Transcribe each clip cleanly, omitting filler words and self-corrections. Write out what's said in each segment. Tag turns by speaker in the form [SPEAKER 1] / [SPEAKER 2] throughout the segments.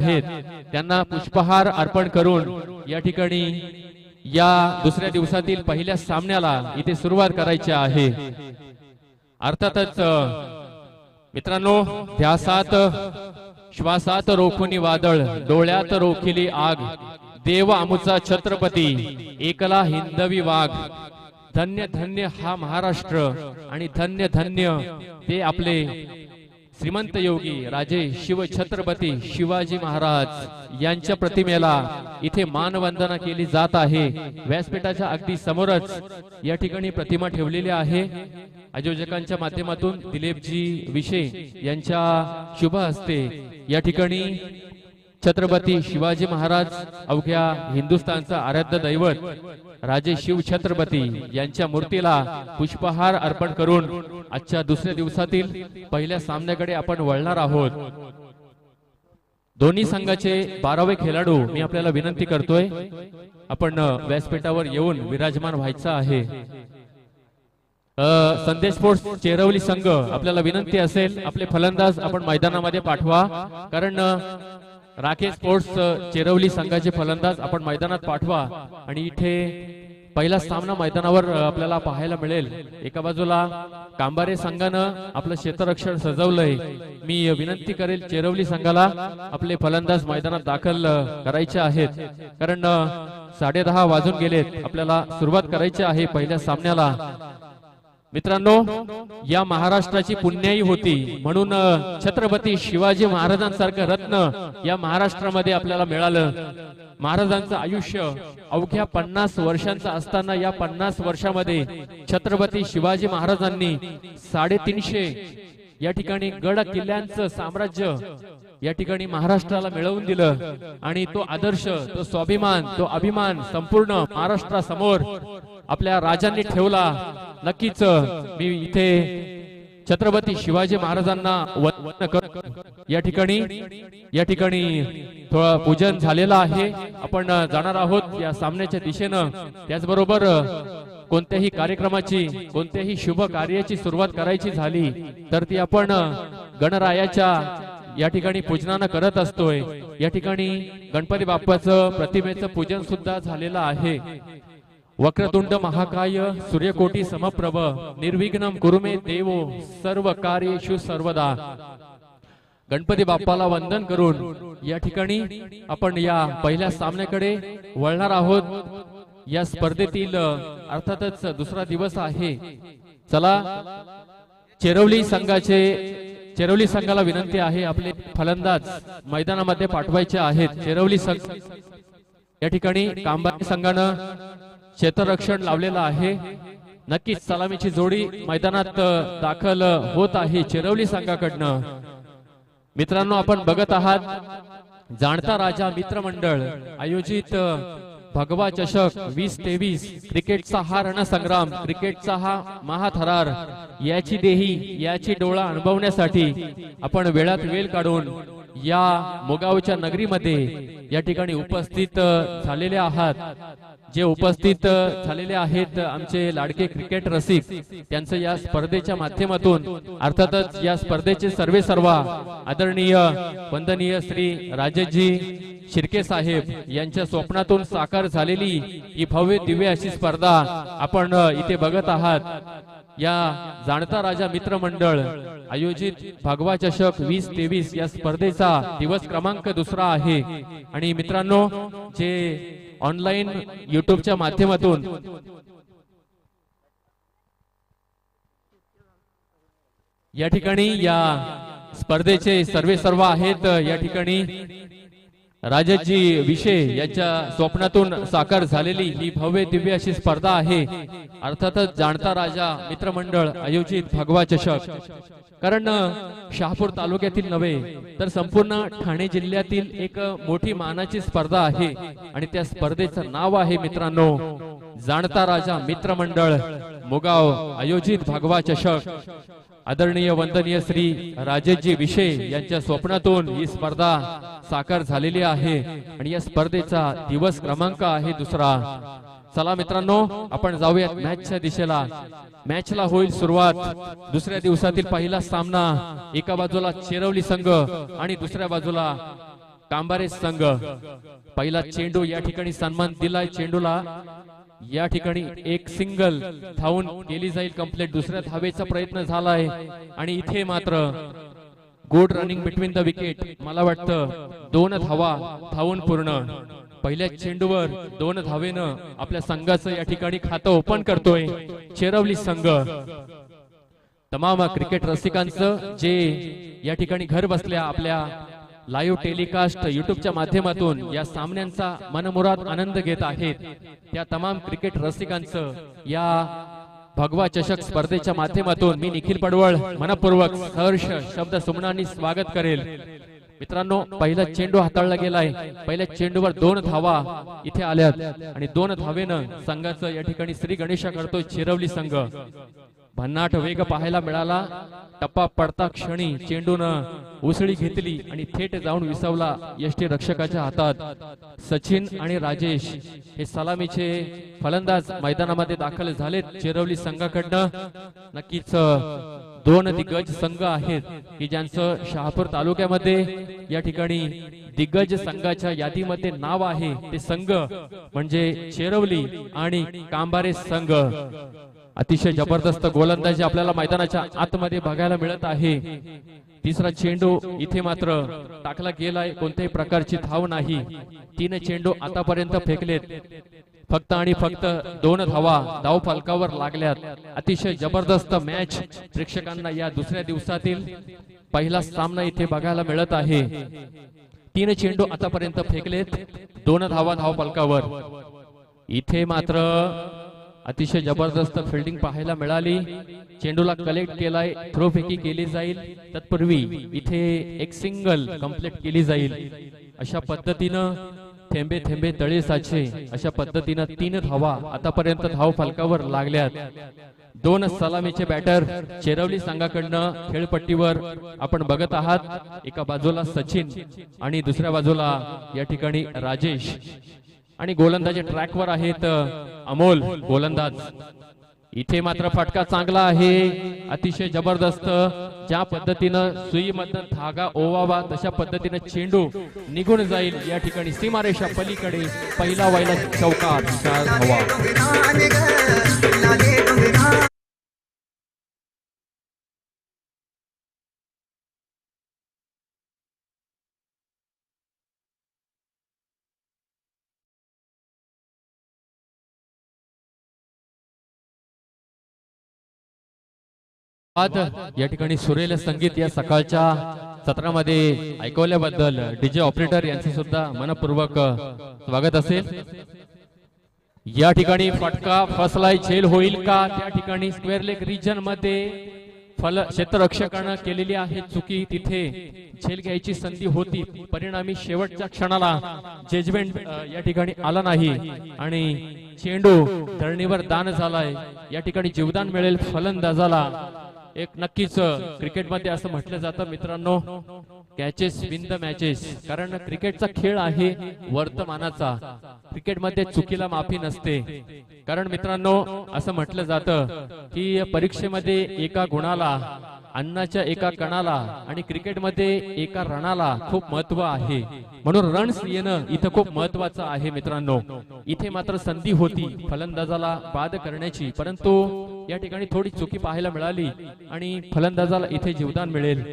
[SPEAKER 1] आहेत त्यांना पुष्पहार अर्पण करून या ठिकाणी या दुसऱ्या दिवसातील पहिल्या सामन्याला इथे सुरुवात करायची आहे। अर्थातच मित्रांनो, ध्यासात श्वासात रोखुनी वादळ, डोळ्यात रोखिली आग, देव आमुचा छत्रपती, एकला हिंदवी वाघ। धन्य धन्य हा महाराष्ट्र आणि धन्य धन्य ते आपले श्रीमंत योगी राजे शिव छत्रपती शिवाजी महाराज यांच्या प्रतिमेला इथे मानवंदना केली जात आहे। व्यासपीठाच्या अगदी समोरच या ठिकाणी प्रतिमा ठेवलेली आहे। आयोजकांच्या माध्यमातून दिलीपजी विशे यांच्या शुभ हस्ते या ठिकाणी छत्रपती शिवाजी महाराज अवघ्या हिंदुस्थानचा आराध्य दैवत राजे शिव छत्रपती यांच्या मूर्तीला पुष्पहार अर्पण करून आजच्या दुसऱ्या दिवसातील पहिल्या सामन्याकडे आपण वळणार आहोत। दोन्ही संघाचे 12वे खेळाडू मी आपल्याला विनंती करतोय, आपण व्यासपीठावर येऊन विराजमान व्हायचं आहे। संदेश स्पोर्ट्स चेरवली संघ आपल्याला विनंती असेल आपले फलंदाज आपण मैदानामध्ये पाठवा, कारण राकेश स्पोर्ट्स चेरवली संघाचे फलंदाज आपण मैदानात पाठवा आणि इथे पहिला सामना मैदानावर आपल्याला पाहायला मिळेल। एका बाजूला कांबारे संघानं आपलं क्षेत्ररक्षण सजवलंय। मी विनंती करेल चेरवली संघाला आपले फलंदाज मैदानात दाखल करायचे आहेत, कारण 10:30 वाजून गेलेत, आपल्याला सुरुवात करायची आहे पहिल्या सामन्याला। मित्रांनो, या महाराष्ट्राची पुण्याई होती म्हणून छत्रपती शिवाजी महाराजांसारखं रत्न या महाराष्ट्रामध्ये आपल्याला मिळालं। महाराजांचं आयुष्य अवघ्या 50 वर्षांचं असताना या 50 वर्षामध्ये छत्रपती शिवाजी महाराजांनी 350 या ठिकाणी गड किल्ल्यांचं साम्राज्य या ठिकाणी महाराष्ट्राला मिळवून दिलं आणि तो आदर्श, तो स्वाभिमान, तो अभिमान संपूर्ण महाराष्ट्रासमोर आपल्या राजांनी ठेवला। नक्कीच मी इथे छत्रपती शिवाजी महाराजांना वंदन करतो। या ठिकाणी थोडं पूजन झालेलं आहे, आपण जाणार आहोत या सामन्याच्या दिशेनं। त्याचबरोबर कोणत्याही कार्यक्रमाची, कोणत्याही शुभ कार्याची सुरुवात करायची झाली तर ती आपण गणरायाच्या या ठिकाणी पूजनानं करत असतोय। या ठिकाणी गणपती बाप्पाचं प्रतिमेचं पूजन सुद्धा झालेलं आहे। वक्रतुंड महाकाय सूर्यकोटी समप्रभ निर्विघ्नं कुरुमे देवो सर्व कार्येषु सर्वदा। गणपती बाप्पाला वंदन करून या ठिकाणी आपण या पहिल्या सामन्याकडे वळणार आहोत। या स्पर्धेतील अर्थातच दुसरा दिवस आहे। चला, चेरवली संघाला विनंती आहे आपले फलंदाज मैदानामध्ये पाठवायचे आहेत। चेरवली संघ या ठिकाणी कांबारी संघानं क्षेत्ररक्षण लावलेलं आहे। नक्कीच सलामीची जोडी मैदानात दाखल होत आहे चेरवली संघाकडनं। मित्रांनो, आपण बघत आहात जाणता राजा मित्रमंडळ आयोजित भगवा चषक 2023 क्रिकेटचा हा रणसंग्राम, क्रिकेटचा हा महाथरार, याची देही याची डोळा अनुभवण्यासाठी आपण वेळात वेळ काढून या मोगावच्या नगरीमध्ये या ठिकाणी उपस्थित झालेले आहात। जे उपस्थित झालेले आहेत आमचे लाडके क्रिकेट रसिक, त्यांचं या स्पर्धेच्या माध्यमातून अर्थातच या स्पर्धेचे सर्वेसर्वा आदरणीय वंदनीय श्री राजेशजी शिर्के साहेब यांच्या स्वप्नातून साकार झालेली ही भव्य दिव्य अशी स्पर्धा आपण इथे बघत आहात। या जाणता राजा मित्र मंडळ आयोजित भगवा चषक 2023 या स्पर्धेचा दिवस क्रमांक 2 आहे। आणि मित्रांनो, जे ऑनलाइन युट्यूबच्या माध्यमातून या ठिकाणी या स्पर्धेचे सर्वेसर्वा आहेत, या ठिकाणी राजेशजी विशे यांच्या स्वप्नातून साकार झालेली ही भव्य दिव्य अशी स्पर्धा आहे। अर्थातच जाणता राजा मित्रमंडळ आयोजित भगवा चषक, कारण शहापूर तालुक्यातील नव्हे तर संपूर्ण ठाणे जिल्ह्यातील एक मोठी मानाची स्पर्धा आहे आणि त्या स्पर्धेचं नाव आहे मित्रांनो जाणता राजा मित्रमंडळ मोगाव आयोजित भगवा चषक। आदरणीय वंदनीय श्री राजेशजी विशे यांच्या स्वप्नातून ही स्पर्धा साकार झालेली आहे आणि या स्पर्धेचा दिवस क्रमांक आहे 2। चला मित्रांनो, आपण जाऊयात मॅचच्या दिशेला। मॅचला होईल सुरुवात। दुसऱ्या दिवसातील पहिला सामना, एका बाजूला चेरवली संघ आणि दुसऱ्या बाजूला कांबारे संघ पहिला चेंडू या ठिकाणी सन्मान दिलाय चेंडूला या ठिकाणी एक सिंगल धावून केली जाईल कंप्लीट दुसऱ्या धावेचा प्रयत्न झालाय आणि इथे मात्र good running between the wicket मला वाटतं 2 धावा धावून पूर्ण पहिल्या चेंडूवर 2 धावेनं आपल्या संघाचं या ठिकाणी खातं ओपन करतोय चेरवली संघ तमाम क्रिकेट रसिकांचं जे या ठिकाणी घर बसल्या आपल्या लाईव्ह टेलिकास्ट युट्यूबच्या माध्यमातून या सामन्यांचा मनमुराद आनंद घेत आहेत त्या तमाम क्रिकेट रसिकांचं या भगवा चषक स्पर्धेच्या माध्यमातून मी निखिल पडवळ मनपूर्वक सहर्ष शब्द सुमनांनी स्वागत करेल मित्रांनो पहिला चेंडू हाताळला गेलाय पहिल्या चेंडूवर 2 धावा इथे आल्यात आणि 2 धावेनं संघाचं या ठिकाणी श्री गणेशा करतोय चिरवली संघ भन्नाट वेग पाहायला मिळाला टप्पा पडता क्षणी चेंडूनं उसळी घेतली आणि थेट जाऊन विसावला यष्टी रक्षकाच्या हातात सचिन आणि राजेश हे सलामीचे फलंदाज मैदानामध्ये दाखल झालेत चिरवली संघाकडनं नक्कीच 2 दिग्गज संघ आहेत की ज्यांचं शहापूर तालुक्यामध्ये या ठिकाणी दिग्गज संघाच्या यादीमध्ये नाव आहे ते संघ म्हणजे चेरवली आणि कांबारे संघ अतिशय जबरदस्त गोलंदाजी आपल्याला मैदानाच्या आतमध्ये बघायला मिळत आहे तिसरा चेंडू इथे मात्र टाकला गेलाय कोणत्याही प्रकारची धाव नाही 3 चेंडू आतापर्यंत फेकलेत फक्त आणि फक्त 2 धावा धाव फलकावर लागल्यात अतिशय जबरदस्त मॅच प्रेक्षकांना या दुसऱ्या दिवसातील पहिला सामना इथे बघायला मिळत आहे 3 चेंडू आतापर्यंत फेकलेत 2 धावा धाव फलकावर इथे मात्र अतिशय जबरदस्त फिल्डिंग पाहायला मिळाली चेंडूला कलेक्ट केलाय थ्रो फेकी केली जाईल तत्पूर्वी इथे एक सिंगल कंप्लीट केली जाईल अशा पद्धतीनं थेंबे थेंबे तळे साचे अशा पद्धतीनं 3 धावा आतापर्यंत धाव फलकावर लागल्यात 2 सलामीचे बॅटर चेरवली संघाकडनं खेळपट्टीवर आपण बघत आहात एका बाजूला सचिन आणि दुसऱ्या बाजूला या ठिकाणी राजेश आणि गोलंदाजी ट्रॅकवर आहेत अमोल गोलंदाज इथे मात्र फटका चांगला आहे अतिशय जबरदस्त ज्या पद्धतीनं सुईमधून धागा ओवावा तशा पद्धतीनं चेंडू निघून जाईल या ठिकाणी सीमारेषा पलीकडे पहिला वायला चौकार 4 धावा आज या ठिकाणी सुरेल संगीत या सकाळच्या सत्रामध्ये ऐकवल्याबद्दल डीजे ऑपरेटर यांचे सुद्धा मनपूर्वक स्वागत असेल या ठिकाणी फटका फसलाय झेल होईल का त्या ठिकाणी स्क्वेअर लेग रिजन मध्ये क्षेत्ररक्षकानं केलेली आहे चुकी तिथे झेल घ्यायची संधी होती परिणामी शेवटच्या क्षणाला जजमेंट या ठिकाणी आला नाही आणि चेंडू धरणीवर दान झालाय या ठिकाणी जीवदान मिळेल फलंदाजाला एक नक्कीच क्रिकेटमध्ये असं म्हटलं जातं मित्रांनो कॅचेस विन द मॅचेस कारण क्रिकेटचा खेळ आहे वर्तमानाचा क्रिकेटमध्ये चुकीला माफी नसते कारण मित्रांनो असं म्हटलं जातं की परीक्षेमध्ये एका गुणाला अन्नाच्या एका कणाला आणि क्रिकेटमध्ये एका रनाला खूप महत्व आहे म्हणून रन्स येणं इथं खूप महत्वाचं आहे मित्रांनो इथे मात्र संधी होती फलंदाजाला बाद करण्याची परंतु या ठिकाणी थोडी चुकी पाहायला मिळाली आणि फलंदाजाला इथे जीवदान मिळेल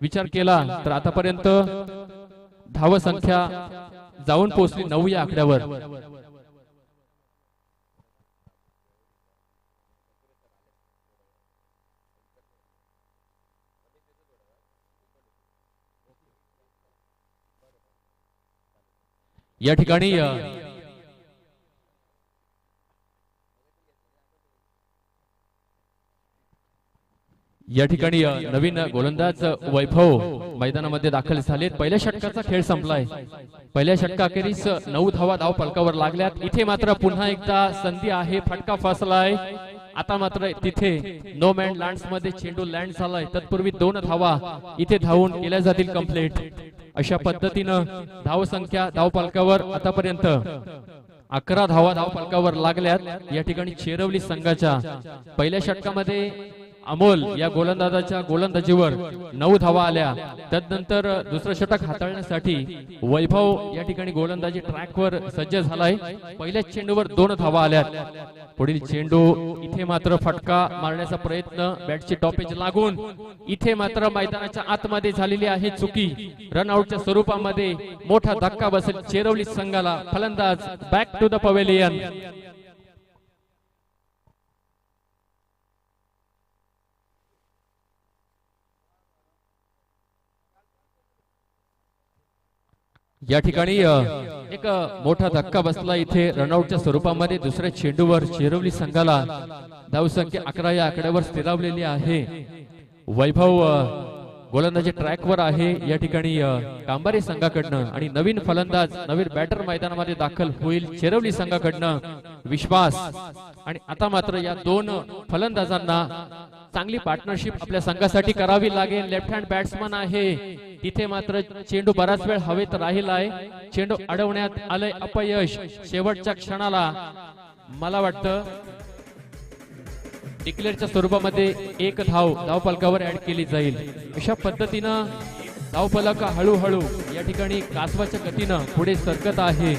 [SPEAKER 1] विचार केला तर आतापर्यंत धाव संख्या जाऊन पोहोचली 9 या आकड्यावर या ठिकाणी नवीन गोलंदाज वैभव मैदानामध्ये दाखल झालेत पहिल्या षटकाचा खेळ संपलाय पहिल्या षटकाखेरीस 9 धावा धाव फलकावर लागल्यात इथे मात्र पुन्हा एकदा संधी आहे फटका फसलाय आता मात्र तिथे नो मॅन लँड्स मध्ये चेंडू लँड झालाय तत्पूर्वी 2 धावा इथे धावून केल्या जातील कंप्लीट अशा पद्धतीनं धाव संख्या धाव फलकावर आतापर्यंत 11 धावा धाव फलकावर लागल्यात या ठिकाणी चेरवली संघाच्या पहिल्या षटकामध्ये अमोल या गोलंदाजाच्या गोलंदाजीवर 9 धावा आल्या. त्यानंतर दुसरं षटक हाताळण्यासाठी वैभव या ठिकाणी गोलंदाजी ट्रॅकवर सज्ज झालाय. पहिल्याच चेंडूवर 2 धावा आल्या. पुढील चेंडू इथे मात्र फटका मारण्याचा प्रयत्न, बॅटची टॉपेज लागून इथे मात्र मैदानाच्या आतमध्ये झालेली आहे चुकी. रनआउटच्या स्वरूपामध्ये मोठा धक्का बसेल चेरवली संघाला. फलंदाज बॅक टू द पवेलियन. या ठिकाणी एक मोठा धक्का बसला इथे रनआउटच्या स्वरूपामध्ये. दुसऱ्या चेंडूवर चेरवली संघाला धावसंख्या 11 या आकड्यावर स्थिरावलेली आहे. वैभव गोलंदाजी ट्रॅकवर आहे या ठिकाणी कांबारी संघाकडनं आणि नवीन फलंदाज नवीन बॅटर मैदानामध्ये दाखल होईल चेरवली संघाकडनं विश्वास. आणि आता मात्र या 2 फलंदाजांना चांगली पार्टनरशिप आपल्या संघासाठी करावी लागेल. लेफ्ट हँड बॅट्समन आहे तिथे मात्र चेंडू बराच वेळ हवेत राहिलाय. चेंडू अडवण्यात आलंय, अपयश. शेवटच्या क्षणाला मला वाटतं डिक्लेअरच्या स्वरूपामध्ये 1 धावफलकावर ऍड केली जाईल. अशा पद्धतीनं धावफलक हळूहळू या ठिकाणी कासवाच्या गतीनं पुढे सरकत आहे.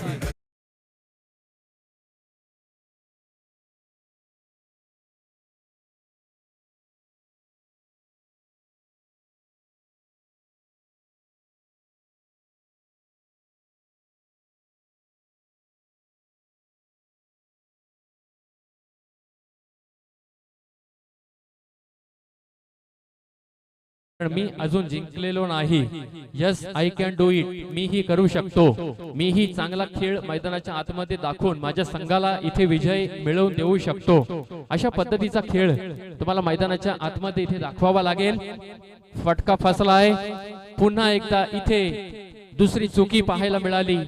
[SPEAKER 1] मी अजून जिंकलेलो नाही. Yes I can do it. मीही करू शकतो. मीही चांगला खेळ मैदानाच्या आतमध्ये दाखवून माझ्या संघाला इथे विजय मिळवून देऊ शकतो. अशा पद्धतीचा खेळ तुम्हाला मैदानाच्या आतमध्ये इथे दाखवावा लागेल. फटका फसलाय. पुन्हा एकदा इथे दुसरी चुकी पाहायला मिळाली.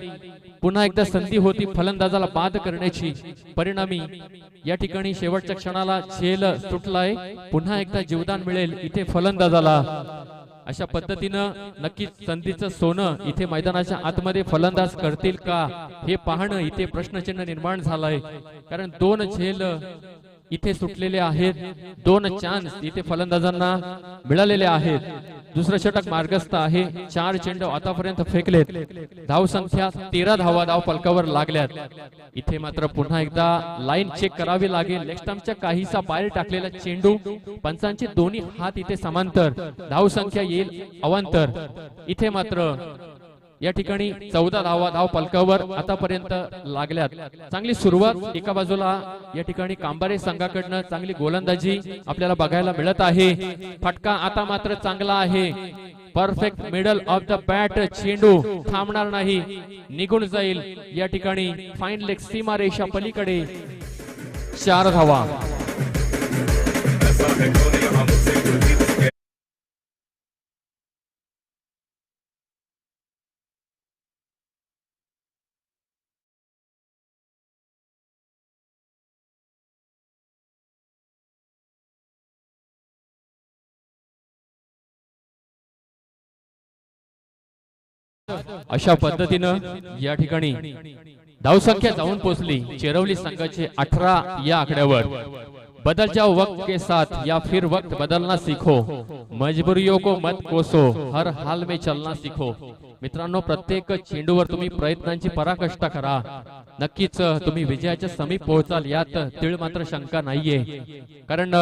[SPEAKER 1] पुन्हा एकदा संधी होती फलंदाजाला बाद करण्याची. परिणामी या ठिकाणी शेवटच्या क्षणाला झेल सुटलाय. पुन्हा एकदा जीवदान मिळेल इथे फलंदाजाला. अशा पद्धतीनं नक्कीच संधीचं सोनं इथे मैदानाच्या आतमध्ये फलंदाज करतील का हे पाहणं इथे प्रश्नचिन्ह निर्माण झालंय. कारण 2 झेल इथे सुटलेले आहेत. 2 चान्स इथे फलंदाजांना मिळालेले आहेत. दुसरं षटक मार्गस्थ आहे. 4 चेंडू आतापर्यंत फेकलेत. धावसंख्या 13 धावा धाव फलकावर लागल्यात. इथे मात्र पुन्हा एकदा लाईन चेक करावी लागेल. लेग स्टंपच्या काहीसा बाहेर टाकलेला चेंडू. पंचांचे दोन्ही हात इथे समांतर. धावसंख्या येईल अवांतर. इथे मात्र या ठिकाणी 14 धावा धाव फलकावर आतापर्यंत लागल्यात. चांगली सुरुवात एका बाजूला या ठिकाणी कांबारे संघाकडनं चांगली गोलंदाजी आपल्याला बघायला मिळत आहे. फटका आता मात्र चांगला आहे. Perfect middle of the bat. चेंडू थांबणार नाही, निघून जाईल या ठिकाणी फाईन लेग सीमा रेषा पलीकडे. 4 धावा. अशा पद्धतीनं या ठिकाणी धावसंख्या जाऊन पोहोचली चेरवली संघाचे 18 या आकड्यावर. बदल जाओ वक्त के साथ या फिर वक्त बदलना सीखो. मजबूरियों को मत कोसो. हर हाल में चलना सीखो. मित्रांनो, प्रत्येक चेंडूवर तुम्ही प्रयत्नांची पराकाष्ठा करा. नक्कीच तुम्ही विजयाच्या समीप पोहोचाल यात तीळ मात्र शंका नाहीये. कारण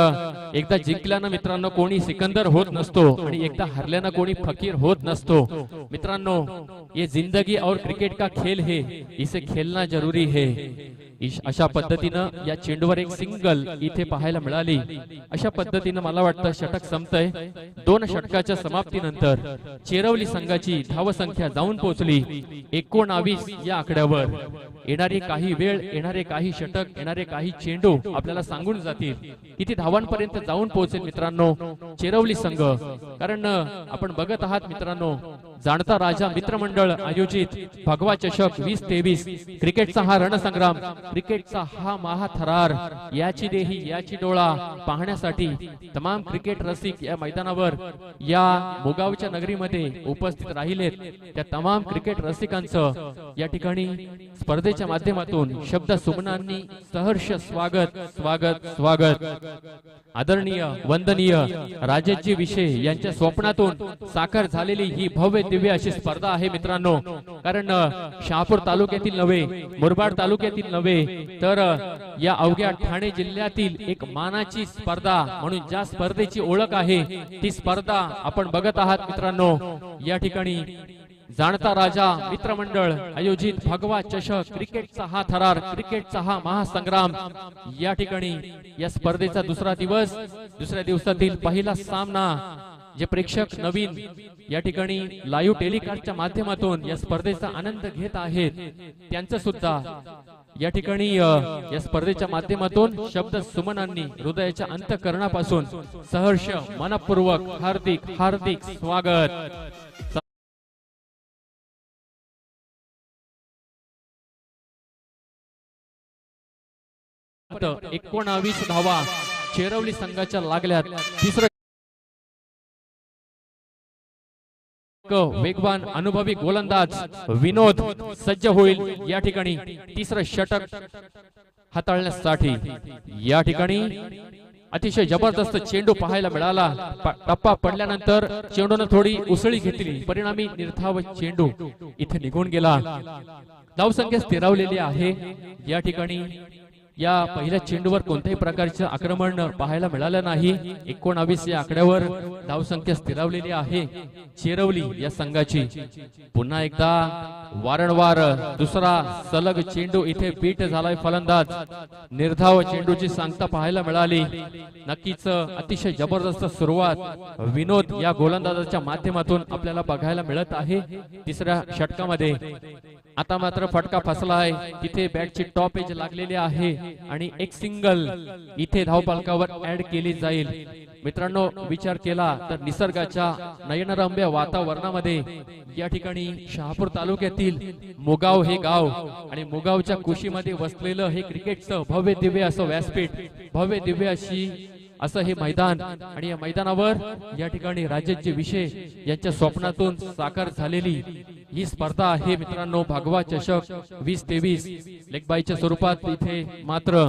[SPEAKER 1] एकदा जिंकल्यानं मित्रांनो कोणी सिकंदर होत नसतो आणि एकदा हरल्यानं कोणी फकीर होत नसतो. मित्रांनो, ये जिंदगी और क्रिकेट का खेल है, इसे खेलना जरूरी है. अशा पद्धतीनं या चेंडूवर एक सिंगल इथे पाहायला मिळाली. अशा पद्धतीनं मला वाटतं षटक संपतंय. 2 षटकाच्या समाप्तीनंतर चेरवली संघाची धावसंख्या जाऊन पोहोचली 19 या आकड्यावर. येणारी काही वेळ, येणारे काही षटक, येणारे काही चेंडू आपल्याला सांगून जातील किती धावांपर्यंत जाऊन पोहोचेल मित्रांनो चेरवली संघ. कारण आपण बघत आहात मित्रांनो जाणता राजा मित्रमंडळ आयोजित भगवा चषक 2023 क्रिकेटचा हा रणसंग्राम, क्रिकेटचा हा महाथरार, याची देही याची डोळा पाहण्यासाठी तमाम क्रिकेट रसिक या मैदानावर या मुगावच्या नगरीमध्ये उपस्थित राहिलेत। त्या तमाम क्रिकेट रसिकांचं या ठिकाणी स्पर्धेच्या माध्यमातून शब्द सुमनांनी सहर्ष स्वागत स्वागत स्वागत। आदरणीय वंदनीय राजेशजी विशे यांच्या स्वप्नातून साकार झालेली ही भव्य दिव्य अशी स्पर्धा आहे मित्रांनो। कारण शहापूर तालुक्यातील नव्हे, मुरबाड तालुक्यातील नव्हे, तर या अवघ्या ठाणे जिल्ह्यातील एक मानाची स्पर्धा म्हणून ज्या स्पर्धेची ओळख आहे ती स्पर्धा आपण बघत आहात मित्रांनो। या ठिकाणी जाणता राजा मित्रमंडळ आयोजित भगवा चषक, क्रिकेटचा हा थरार, क्रिकेटचा हा महासंग्राम, या ठिकाणी या स्पर्धेचा दुसरा दिवस, दुसऱ्या दिवसातील पहिला सामना जे प्रेक्षक नवीन या ठिकाणी लाईव्ह टेलिकास्टच्या माध्यमातून या स्पर्धेचा आनंद घेत आहेत त्यांचं सुद्धा या ठिकाणी या स्पर्धेच्या माध्यमातून शब्द सुमनांनी हृदयाच्या अंतःकरणापासून सहर्ष मनपूर्वक हार्दिक हार्दिक स्वागत। 19 धावा चेरवली संघाच्या लागल्यात। तिसरं वेगवान अनुभवी गोलंदाज विनोद सज्ज होईल या ठिकाणी तिसरं षटक हाताळण्यासाठी। या ठिकाणी अतिशय जबरदस्त चेंडू पाहायला मिळाला। टप्पा पडल्यानंतर चेंडूने थोडी उसळी घेतली, परिणामी निर्धाव चेंडू इथे निघून गेला। धावसंख्या स्थिरावलेली आहे या ठिकाणी। या पहिल्या चेंडूवर कोणत्याही प्रकारचे आक्रमण पाहायला मिळालं नाही। 19 या आकड्यावर धावसंख्या स्थिरावलेली आहे चेरवली या संघाची। पुन्हा एकदा वारंवार दुसरा सलग चेंडू इथे बीट झालाय फलंदाज, निर्धाव चेंडूची सांगता पाहायला मिळाली। नक्कीच अतिशय जबरदस्त सुरुवात विनोद या गोलंदाजाच्या माध्यमातून आपल्याला बघायला मिळत आहे तिसऱ्या षटकामध्ये। आता मात्र फटका फसला आहे, तिथे बॅटची टॉप एज लागलेली आहे आणि एक सिंगल इथे धावफलकावर ऍड केली जाईल। मित्रांनो, विचार केला तर निसर्गाच्या नयनरम्य वातावरणामध्ये या ठिकाणी शहापूर तालुक्यातील मुगाव हे गाव आणि मुगावच्या कुशीमध्ये वसलेलं हे क्रिकेटचं भव्य दिव्य असं व्यासपीठ, भव्य दिव्य अशी असं हे मैदान, आणि या मैदानावर या ठिकाणी राजेशजी विशे यांच्या स्वप्नातून साकार झालेली ही स्पर्धा आहे मित्रांनो। भगवा चषक 2023 लेगबाईच्या स्वरूपात इथे मात्र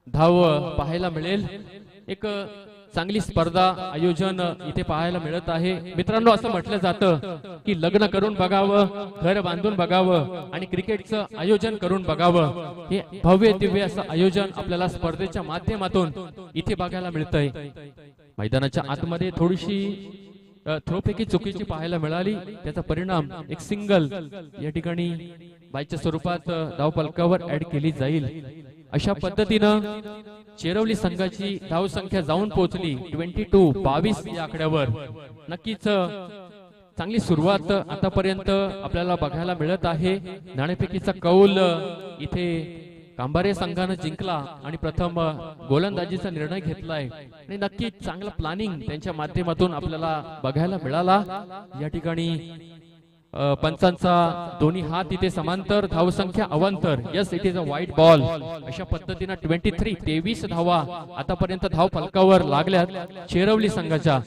[SPEAKER 1] धाव पाहायला मिळेल। एक चांगली स्पर्धा आयोजन इथे पाहायला मिळत आहे मित्रांनो। असं म्हटलं जातं की लग्न करून बघावं, घर बांधून बघावं आणि क्रिकेटचं आयोजन करून बघावं। हे भव्य दिव्य असं आयोजन आपल्याला स्पर्धेच्या माध्यमातून इथे बघायला मिळतंय। मैदानाच्या आतमध्ये थोडीशी थ्रोपैकी चुकीची पाहायला मिळाली, त्याचा परिणाम एक सिंगल या ठिकाणी बाईच्या स्वरूपात धावफलकावर ऍड केली जाईल। अशा पद्धतीनं चेरवली संघाची धावसंख्या जाऊन पोहोचली 22 या आकड्यावर। नक्कीच चांगली सुरुवात आतापर्यंत आपल्याला बघायला मिळत आहे। नाणेफेकीचा कौल इथे कांबारे संघाने जिंकला आणि प्रथम गोलंदाजीचा निर्णय घेतलाय आणि नक्कीच चांगला प्लॅनिंग त्यांच्या माध्यमातून आपल्याला बघायला मिळाला। या ठिकाणी पंचांचा दोन्ही हात इथे समांतर, धावसंख्या अवांतर, यस इट इज अ वाईट बॉल। अशा पद्धतीने 23 धावा आतापर्यंत धाव फलकावर लागल्यात चेरवली संघाच्या।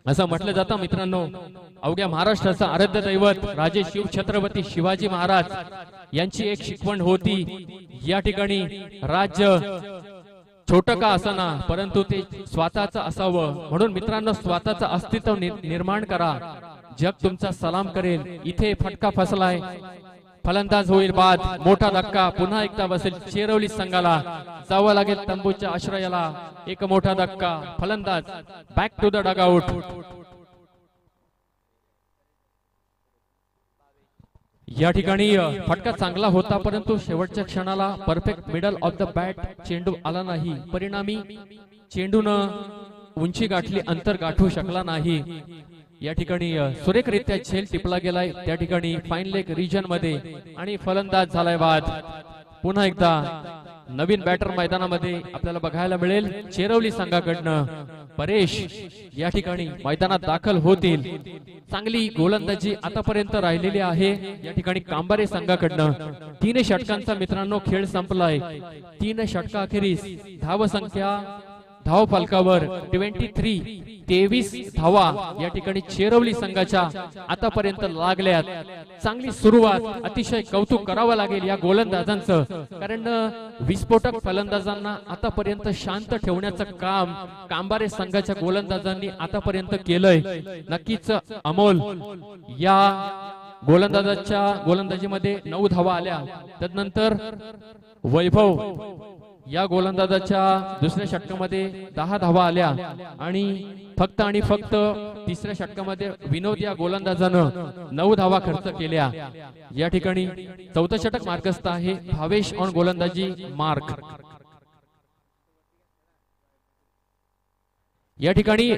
[SPEAKER 1] असं म्हटलं जातं मित्रांनो, अवघ्या महाराष्ट्राचा आराध्य दैवत राजे शिवछत्रपती शिवाजी महाराज यांची एक शिकवण होती। या ठिकाणी राज्य छोटं का असना परंतु ते स्वतःच असावं, म्हणून मित्रांनो स्वतःचं अस्तित्व निर्माण करा, जग तुमचा सलाम करेल। इथे फटका फसलाय, फलंदाज होईल बाद, मोठा धक्का पुन्हा एकदा बसेल चेरवली संघाला, जावं लागेल तंबूच्या आश्रयाला। एक मोठा धक्का, फलंदाज बॅक टू द डगआउट। या ठिकाणी फटका चांगला होता परंतु शेवटच्या क्षणाला perfect middle of the bat चेंडू आला नाही, परिणामी चेंडूनं उंची गाठली, अंतर गाठू शकला नाही। या ठिकाणी सुरेखरित्या झेल टिपला गेलाय त्या ठिकाणी फाईन लेग रिजन मध्ये आणि फलंदाज झालाय बाद। पुन्हा एकदा नवीन बॅटर मैदानामध्ये आपल्याला बघायला मिळेल चेरवली संघाकडनं, परेश या ठिकाणी मैदानात दाखल होतील। चांगली गोलंदाजी आतापर्यंत राहिलेली आहे या ठिकाणी कांबारे संघाकडनं। 3 षटकांचा मित्रांनो खेळ संपलाय। 3 षटकाखेरीस धाव संख्या धाव फलकावर 23 धावा या ठिकाणी चेरवली संघाच्या आतापर्यंत लागल्यात। चांगली सुरुवात, अतिशय कौतुक करावं लागेल या गोलंदाजांचं, कारण विस्फोटक फलंदाजांना आतापर्यंत शांत ठेवण्याचं काम कांबारे संघाच्या गोलंदाजांनी आतापर्यंत केलंय। नक्कीच अमोल या गोलंदाजाच्या गोलंदाजीमध्ये 9 धावा आल्या। त्यानंतर वैभव या गोलंदाजाच्या दुसऱ्या षटकामध्ये 10 धावा आल्या आणि फक्त 3ऱ्या षटकामध्ये विनोद या गोलंदाजानं 9 धावा खर्च केल्या। या ठिकाणी 4थं षटक मार्गस्थ आहे। भावेश ऑन गोलंदाजी मार्क। या ठिकाणी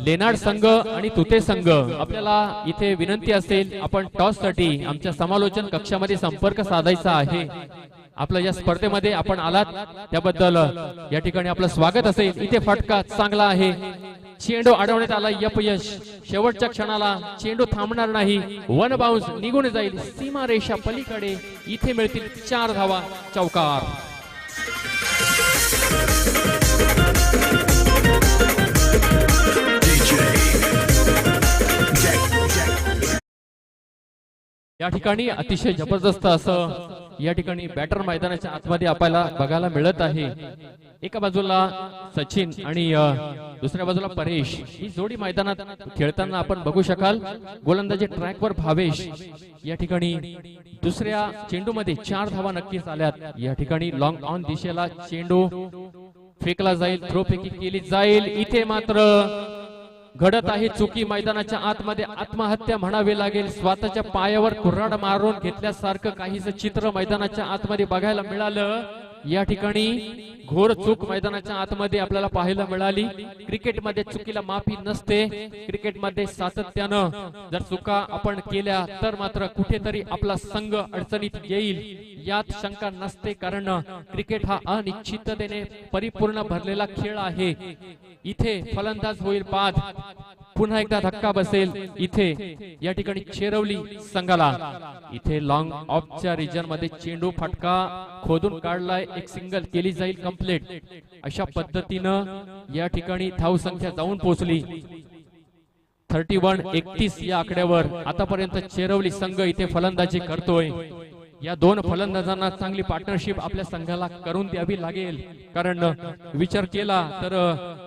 [SPEAKER 1] लेनार्ड संघ आणि तुते संघ, आपल्याला इथे विनंती असेल, आपण टॉस साठी आमच्या समालोचन कक्षामध्ये संपर्क साधायचा आहे। आपल्या या स्पर्धेमध्ये आपण आलात त्याबद्दल या ठिकाणी आपलं स्वागत असेल। इथे फटका चांगला आहे, चेंडू अडवण्यात आला, अपयश। शेवटच्या क्षणाला चेंडू थांबणार नाही, 1 बाउन्स निघून जाईल सीमारेषा पलीकडे। इथे मिळतील 4 धावा, चौकार। या ठिकाणी अतिशय जबरदस्त असं या ठिकाणी बॅटर मैदानाच्या आतमध्ये आपल्याला बघायला मिळत आहे। एका बाजूला सचिन आणि दुसऱ्या बाजूला परेश, ही जोडी मैदानात खेळताना आपण बघू शकाल। गोलंदाजी ट्रॅकवर भावेश, या ठिकाणी दुसऱ्या चेंडूमध्ये 4 धावा नक्कीच आल्यात। या ठिकाणी लॉंग ऑन दिशेला चेंडू फेकला जाईल, थ्रो फेकी केली जाईल। इथे मात्र घडत आहे चुकी मैदानाच्या आतमध्ये, आत्महत्या म्हणावी लागेल। स्वतःच्या पायावर कुऱ्हाड मारून घेतल्यासारखं काहीच चित्र मैदानाच्या आतमध्ये बघायला मिळालं। या ठिकाणी घोर चूक मैदानाच्या आतमध्ये आपल्याला पाहायला मिळाली। क्रिकेटमध्ये चुकीला माफी नसते। क्रिकेटमध्ये सातत्यानं जर चुका आपण केल्या तर मात्र कुठेतरी आपला संघ अडचणीत येईल यात शंका नसते, कारण क्रिकेट हा अनिश्चिततेने परिपूर्ण भरलेला खेळ आहे। इथे फलंदाज होईल बाद, पुन्हा एकदा धक्का बसेल इथे या ठिकाणी चेरवली संघाला। इथे लॉंग ऑफच्या रिजन मध्ये चेंडू फटका खोदून काढलाय, एक सिंगल केली जाईल कंप्लीट। अशा पद्धतीनं या ठिकाणी धाव संख्या जाऊन पोहोचली 31 या आकड्यावर। आतापर्यंत चेरवली संघ इथे फलंदाजी करतोय। या 2 फलंदाजांना चांगली पार्टनरशिप आपल्या संघाला करून द्यावी लागेल, कारण विचार केला तर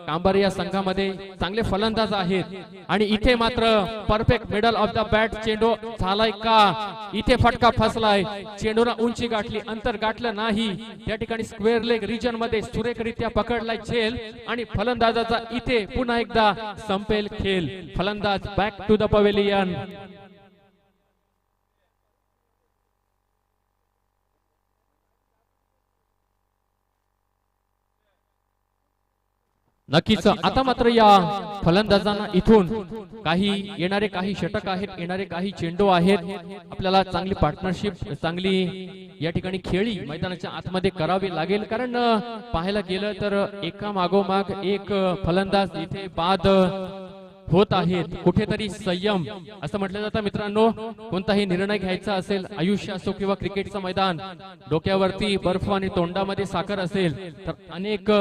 [SPEAKER 1] कांबारे या संघामध्ये चांगले फलंदाज आहेत। आणि इथे मात्र perfect middle of the bat चेंडू झालाय का? इथे फटका फसलाय, चेंडूला उंची गाठली, अंतर गाठलं नाही। त्या ठिकाणी स्क्वेअर लेग रिजन मध्ये सुरेखरित्या पकडलाय झेल आणि फलंदाजाचा इथे पुन्हा एकदा संपेल खेळ। फलंदाज बॅक टू द पवेलियन। नक्कीच आता मात्र या फलंदाजांना इथून येणारे काही षटक आहेत, येणारे काही चेंडू आहेत, आपल्याला चांगली पार्टनरशिप, चांगली या ठिकाणी खेळी मैदानाच्या आतमध्ये करावी लागेल, कारण पाहायला गेलं तर एका मागोमाग एक फलंदाज इथे बाद होत आहेत। कुठेतरी संयम असं म्हटलं जातं मित्रांनो, कोणताही निर्णय घ्यायचा असेल, आयुष्य असो किंवा क्रिकेटचं मैदान, डोक्यावरती बर्फ आणि तोंडामध्ये साखर असेल तर अनेक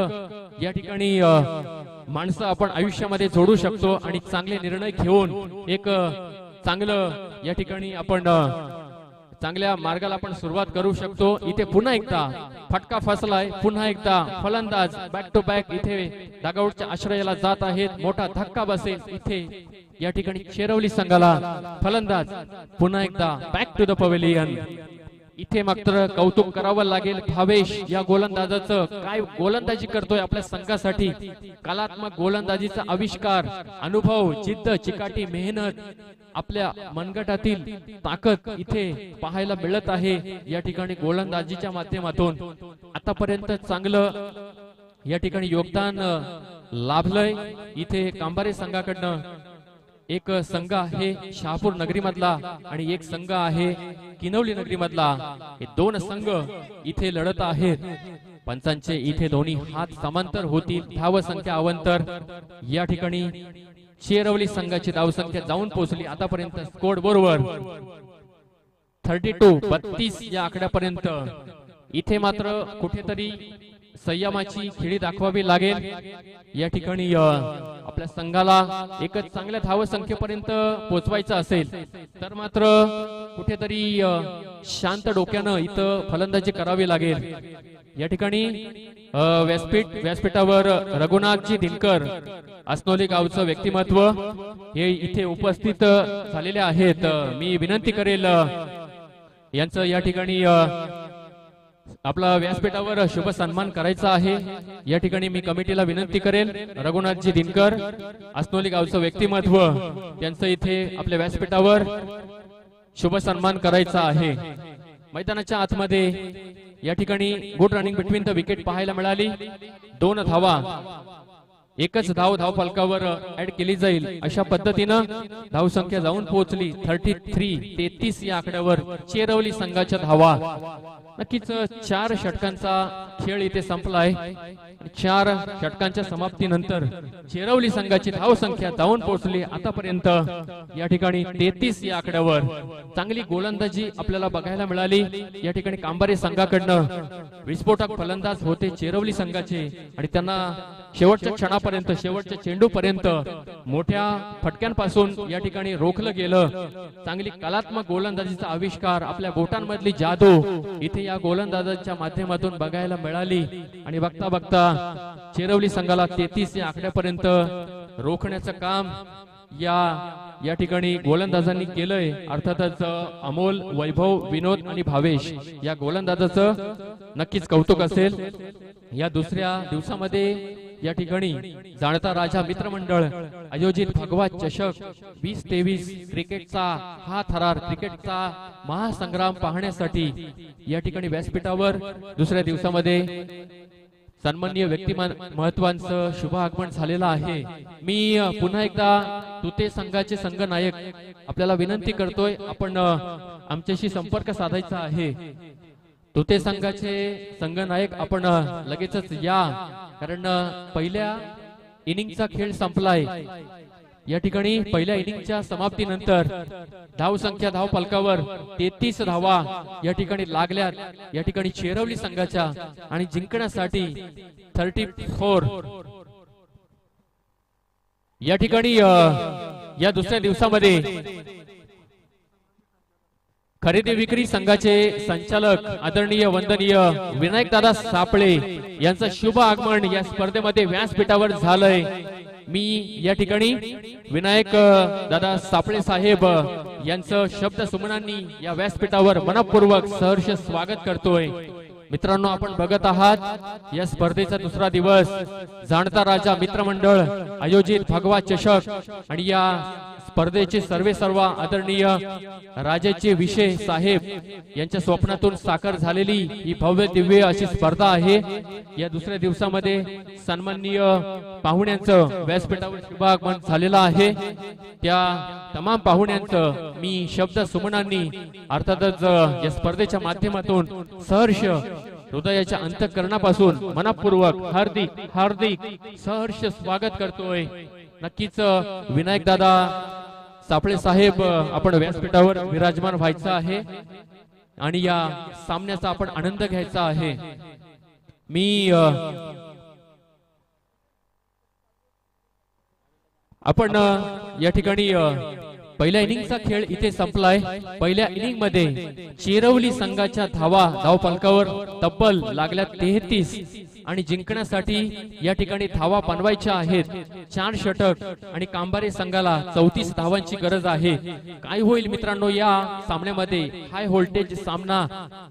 [SPEAKER 1] या ठिकाणी माणसं आपण आयुष्यामध्ये जोडू शकतो आणि चांगले निर्णय घेऊन एक चांगलं या ठिकाणी आपण चांगल्या मार्गाला आपण सुरुवात करू शकतो। इथे पुन्हा एकदा फटका फसलाय, पुन्हा एकदा फलंदाज बॅक टू बॅक इथे डगआउटच्या आश्रयाला जात आहेत। मोठा धक्का बसेल इथे या ठिकाणी चेरवली संघाला। फलंदाज पुन्हा एकदा बॅक टू द पवेलियन। इथे मात्र कौतुक करावं लागेल भावेश या गोलंदाजाचं, काय गोलंदाजी करतोय आपल्या संघासाठी। कलात्मक गोलंदाजीचा आविष्कार, अनुभव, जिद्द, चिकाटी, मेहनत, आपल्या मनगटातील ताकद इथे पाहायला मिळत आहे या ठिकाणी गोलंदाजीच्या माध्यमातून। आतापर्यंत चांगलं या ठिकाणी योगदान लाभलंय इथे कांबारे संघाकडनं। एक संघ आहे शहापूर नगरी मधला आणि एक संघ आहे किनवली नगरी मधला। हे 2 संघ इथे लढत आहेत। पंचांचे इथे दोन्ही हात समांतर होतील। धाव संख्या अवंतर या ठिकाणी चेरवली संघाची धाव संख्या जाऊन पोहोचली आतापर्यंत स्कोर बरोबर 32 या आकड्यापर्यंत। इथे मात्र कुठेतरी संयमाची खेळी दाखवावी लागेल। या ठिकाणी आपल्या संघाला एकच चांगल्या धाव संख्येपर्यंत पोहोचवायचं असेल तर मात्र कुठेतरी शांत डोक्यानं इथं फलंदाजी करावी लागेल। या ठिकाणी व्यासपीठावर रघुनाथजी दिनकर असनोली गावचं व्यक्तिमत्व हे इथे उपस्थित झालेले आहेत। मी विनंती करेल यांचं या ठिकाणी आपला व्यासपीठावर शुभ सन्मान करायचा आहे। या ठिकाणी मी कमिटीला विनंती करेल रघुनाथजी दिनकर असनोली गावचं व्यक्तिमत्व त्यांचं इथे आपल्या व्यासपीठावर शुभ सन्मान करायचा आहे। मैदानाच्या आतमध्ये या ठिकाणी good running between the wicket पाहायला मिळाली। 2 धावा एकच धाव फलकावर ऍड केली जाईल अशा पद्धतीनं धाव संख्या जाऊन पोहोचली 33 या आकड्यावर चेरवली संघाच्या धावा। नक्कीच 4 षटकांचा खेळ इथे संपलाय। 4 षटकांच्या समाप्तीनंतर चेरवली संघाची धाव संख्या जाऊन पोहोचली आतापर्यंत या ठिकाणी 33 या आकड्यावर। चांगली गोलंदाजी आपल्याला बघायला मिळाली। या ठिकाणी कांबारे संघाकडनं विस्फोटक फलंदाज होते चेरवली संघाचे आणि त्यांना शेवटच्या क्षणापर्यंत शेवटच्या चेंडूपर्यंत मोठ्या फटक्यांपासून या ठिकाणी रोखलं गेलं। चांगली कलात्मक गोलंदाजीचा आविष्कार आपल्या बोटांमधली जादू इथे या गोलंदाजांच्या माध्यमातून बघायला मिळाली आणि बघता बघता चेरवली संघाला 33 या आकड्यापर्यंत रोखण्याचं काम या ठिकाणी गोलंदाजांनी केलंय। अर्थातच अमोल, वैभव, विनोद आणि भावेश या गोलंदाजाचं नक्कीच कौतुक असेल। या दुसऱ्या दिवसामध्ये या ठिकाणी जाणता राजा मित्रमंडळ आयोजित भगवा चषक 2023 क्रिकेटचा हा थरार क्रिकेटचा महासंग्राम पाहण्यासाठी या ठिकाणी व्यासपीठावर दुसऱ्या दिवसामध्ये सन्माननीय व्यक्तिमत्वांचं शुभ आगमन झालेलं आहे। मी पुन्हा एकदा तुते संघाचे संघनायक आपल्याला विनंती करतोय आपण आमच्याशी संपर्क साधायचा आहे। तुते संघाचे संघनायक आपण लगेचच या कारण पहिल्या इनिंगचा खेळ संपलाय। या ठिकाणी पहिल्या इनिंगच्या समाप्तीनंतर धाव संख्या धाव फलकावर 33 धावा या ठिकाणी लागल्यात या ठिकाणी चेरवली संघाच्या आणि जिंकण्यासाठी 34 या ठिकाणी या दुसऱ्या दिवसामध्ये खरेदी विक्री संघाचे संचालक आदरणीय वंदनीय विनायक दादा सापळे यांचं शुभ आगमन या स्पर्धेमध्ये व्यासपीठावर झालंय। मी या ठिकाणी विनायक दादा सापळे साहेब यांचं शब्द सुमनांनी या व्यासपीठावर मनपूर्वक सहर्ष स्वागत करतोय। मित्रांनो आपण बघत आहात या स्पर्धेचा दुसरा दिवस जाणता राजा मित्रमंडळ आयोजित भगवा चषक आणि या स्पर्धेचे सर्व आदरणीय राजाचे विषय साहेब यांच्या स्वप्नातून साकार झालेली ही भव्य दिव्य अशी स्पर्धा आहे। या दुसऱ्या दिवसामध्ये सन्माननीय पाहुण्यांचं व्यासपीठावर शुभागमन झालेलं आहे। त्या तमाम पाहुण्यांचं मी शब्द सुमनांनी अर्थातच या स्पर्धेच्या माध्यमातून सहर्ष हृदयाच्या अंतःकरणापासून मनपूर्वक हार्दिक सहर्ष स्वागत करतोय। नक्कीच विनायक दादा सापळे साहेब आपण व्यासपीठावर विराजमान व्हायचं आहे आणि या सामन्याचा आपण आनंद घ्यायचा आहे। मी आपण या ठिकाणी पहिल्या इनिंगचा खेळ इथे संपलाय। पहिल्या इनिंग मध्ये चेरवली संघाच्या धाव फलकावर तब्बल लागल्या 33 आणि जिंकण्यासाठी या ठिकाणी धावा बनवायच्या आहेत 4 षटक आणि कांबारे संघाला 34 धावांची गरज आहे। काय होईल मित्रांनो या सामन्यामध्ये हाय व्होल्टेज सामना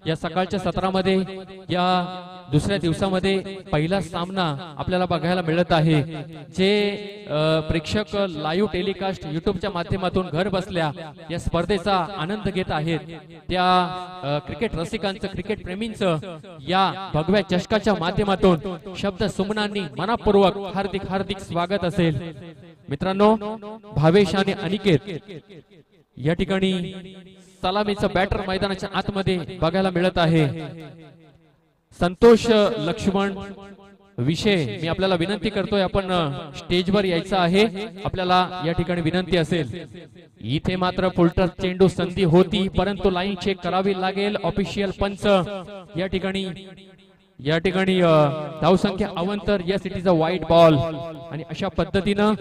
[SPEAKER 1] या सकाळच्या सत्रामध्ये या दुसऱ्या दिवसामध्ये पहिला सामना आपल्याला बघायला मिळत आहे। जे प्रेक्षक लाईव्ह टेलिकास्ट युट्यूबच्या माध्यमातून घर बसल्या या स्पर्धेचा आनंद घेत आहेत त्या क्रिकेट रसिकांचं क्रिकेट प्रेमींचं या भगव्या चषकाच्या माध्यमातून शब्द सुमनांनी मनपूर्वक हार्दिक स्वागत असेल। मित्रांनो भावेश आणि अनिकेत या ठिकाणी सलामीचं बॅटर मैदानाच्या आतमध्ये बघायला मिळत आहे। संतोष लक्ष्मण विषय मी आपल्याला विनंती करतोय, आपण स्टेजवर यायचं आहे. आपल्याला या ठिकाणी विनंती असेल. इथे मात्र फुलटच चेंडू संधी होती, परंतु लाईन चेक करावी लागेल. ऑफिशियल पंच या ठिकाणी धावसंख्या अवंतर. यस, इट इज अ वाईट बॉल. आणि अशा पद्धतीनं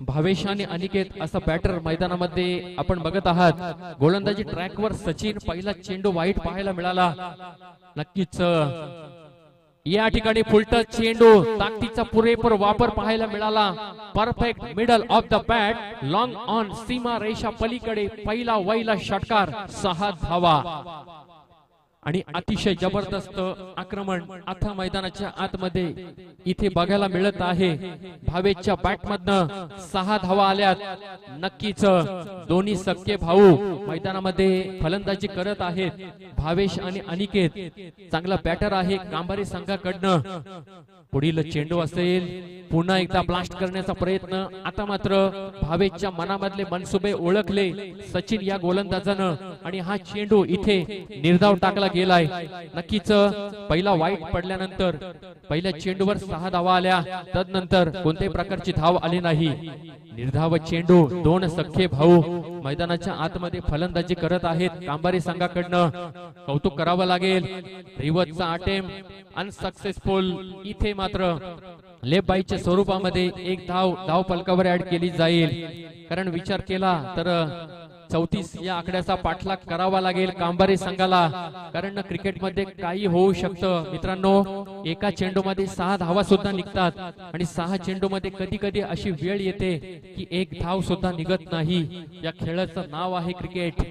[SPEAKER 1] भावेश आणि अनिकेत असं बॅटर मैदानामध्ये आपण बघत आहात. गोलंदाजी ट्रॅकवर सचिन, पहिला चेंडू वाईट पाहायला मिळाला. नक्कीच या ठिकाणी फुलटच चेंडू, ताकदीचा पुरेपूर वापर पाहायला मिळाला. Perfect middle of the bat, long on, सीमा रेषा पलीकडे पहिला वैला षटकार, 6 धावा. आणि अतिशय जबरदस्त आक्रमण आता मैदानाच्या आतमध्ये इथे बघायला मिळत आहे. भावेशच्या बॅटमधनं 6 धावा आल्यात. नक्कीच दोन्ही सख्खे भाऊ मैदानामध्ये फलंदाजी करत आहेत. भावेश आणि अनिकेत चांगला बॅटर आहे कांभारी संघाकडनं. पुढील चेंडू असेल, पुन्हा एकदा ब्लास्ट करण्याचा प्रयत्न. आता मात्र भावेशच्या मनामधले मनसुबे ओळखले सचिन या गोलंदाजानं, आणि हा चेंडू इथे निर्धाव टाकला गेलाय. नक्कीच पहिला वाईट पडल्यानंतर पहिल्या चेंडूवर 6 धावा आल्या, तदनंतर कोणत्याही प्रकारची धाव आली नाही. निर्धाव चेंडू, दोन सख्खे भाऊ मैदानाच्या आतमध्ये फलंदाजी करत आहेत. कांभारी संघाकडनं कौतुक करावं लागेल. रिवर्सचा अटेम्प्ट अनसक्सेसफुल. इथे मात्र लेफ्ट बाईच्या स्वरूपामध्ये एक धाव फलकावर ऍड केली जाईल. कारण विचार केला तर 34 या आकड्याचा पाठलाग करावा लागेल कांभारी संघाला. कारण क्रिकेटमध्ये काही होऊ शकतं मित्रांनो. एका चेंडूमध्ये 6 धावा सुद्धा निघतात, आणि 6 चेंडूमध्ये कधी कधी अशी वेळ येते की एक धाव सुद्धा निघत नाही. या खेळाचं नाव आहे क्रिकेट.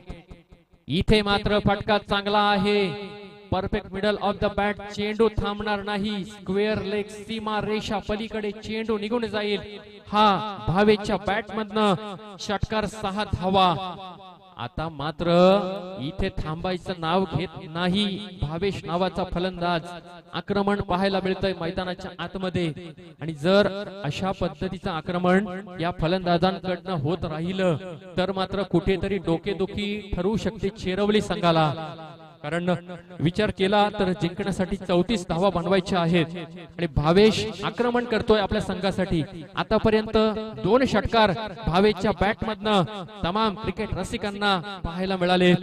[SPEAKER 1] इथे मात्र फटका चांगला आहे. Perfect middle of the bat, चेंडू थांबणार नाही. स्क्वेअर लेग, सीमा रेषा पलीकडे चेंडू निघून जाईल. हा भावेशच्या बॅट मधनं षटकार, 6 धावा. आता मात्र इथे थांबायचं नाव घेत नाही भावेश नावाचा फलंदाज. आक्रमण पाहायला मिळतंय मैदानाच्या आतमध्ये, आणि जर अशा पद्धतीचं आक्रमण या फलंदाजांकडनं होत राहिलं तर मात्र कुठेतरी डोकेदुखी ठरवू शकते चेरवली संघाला. कारण विचार केला तर जिंकण्यासाठी 34 धावा बनवायच्या आहेत, आणि भावेश आक्रमण करतोय आपल्या संघासाठी. आतापर्यंत 2 षटकार भावेशच्या बॅट मधनं तमाम क्रिकेट रसिकांना पाहायला मिळाले.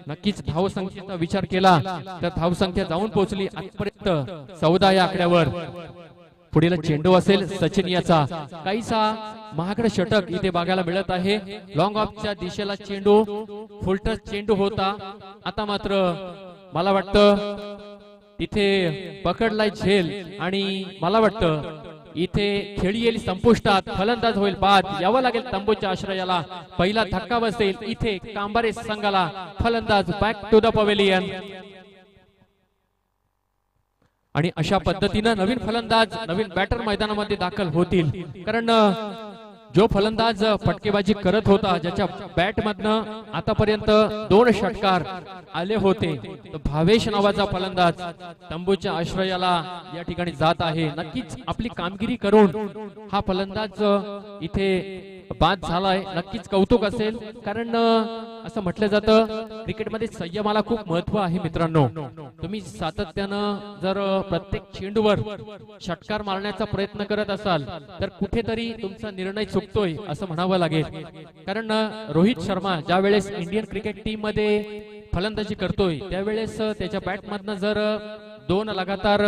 [SPEAKER 1] नक्कीच धावसंख्येचा विचार केला तर धावसंख्या जाऊन पोहोचली आजपर्यंत 14 या आकड्यावर. पुढील चेंडू असेल सचिन याचा. काहीसा महागड षटक इथे बघायला मिळत आहे. लॉंग ऑफच्या दिशेला चेंडू, फुलटच चेंडू होता. आता मात्र मला वाटतं तिथे पकडलाय झेल, आणि मला वाटतं इथे खेळी येईल संपुष्टात. फलंदाज होईल बाद. यावं लागेल तंबूच्या आश्रयाला. पहिला धक्का बसेल इथे कांभारे संघाला. फलंदाज बॅक टू द पवेलियन. आणि अशा पद्धतीनं नवीन फलंदाज, नवीन बॅटर मैदानामध्ये दाखल होतील. कारण जो फलंदाज फटकेबाजी करत होता, ज्याच्या बॅट मधनं आतापर्यंत 2 षटकार आले होते, भावेश नावाचा फलंदाज तंबूच्या आश्रयाला या ठिकाणी जात आहे. नक्कीच आपली कामगिरी करून हा फलंदाज इथे बाद झालाय. नक्कीच कौतुक असेल, कारण असं म्हटलं जातं क्रिकेटमध्ये संयमाला खूप महत्व आहे मित्रांनो. तुम्ही सातत्यानं जर प्रत्येक चेंडूवर षटकार मारण्याचा प्रयत्न करत असाल तर कुठेतरी तुमचा निर्णय चुकतोय असं म्हणावं लागेल. कारण रोहित शर्मा ज्या वेळेस इंडियन क्रिकेट टीम मध्ये फलंदाजी करतोय त्यावेळेस त्याच्या बॅट मधनं जर 2 लगातार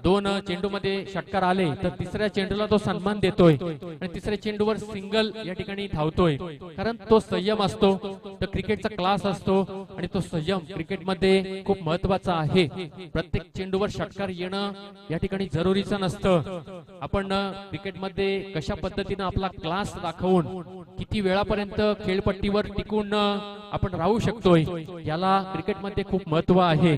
[SPEAKER 1] 2 चेंडूमध्ये षटकार आले तर तिसऱ्या चेंडूला तो सन्मान देतोय, आणि तिसऱ्या चेंडूवर सिंगल या ठिकाणी धावतोय. कारण तो संयम असतो, तो क्रिकेटचा क्लास असतो, आणि तो संयम क्रिकेटमध्ये खूप महत्वाचा आहे. प्रत्येक चेंडूवर षटकार येणं या ठिकाणी जरुरीचं नसतं. आपण क्रिकेटमध्ये कशा पद्धतीनं आपला क्लास दाखवून किती वेळापर्यंत खेळपट्टीवर टिकून आपण राहू शकतोय, याला क्रिकेटमध्ये खूप महत्व आहे.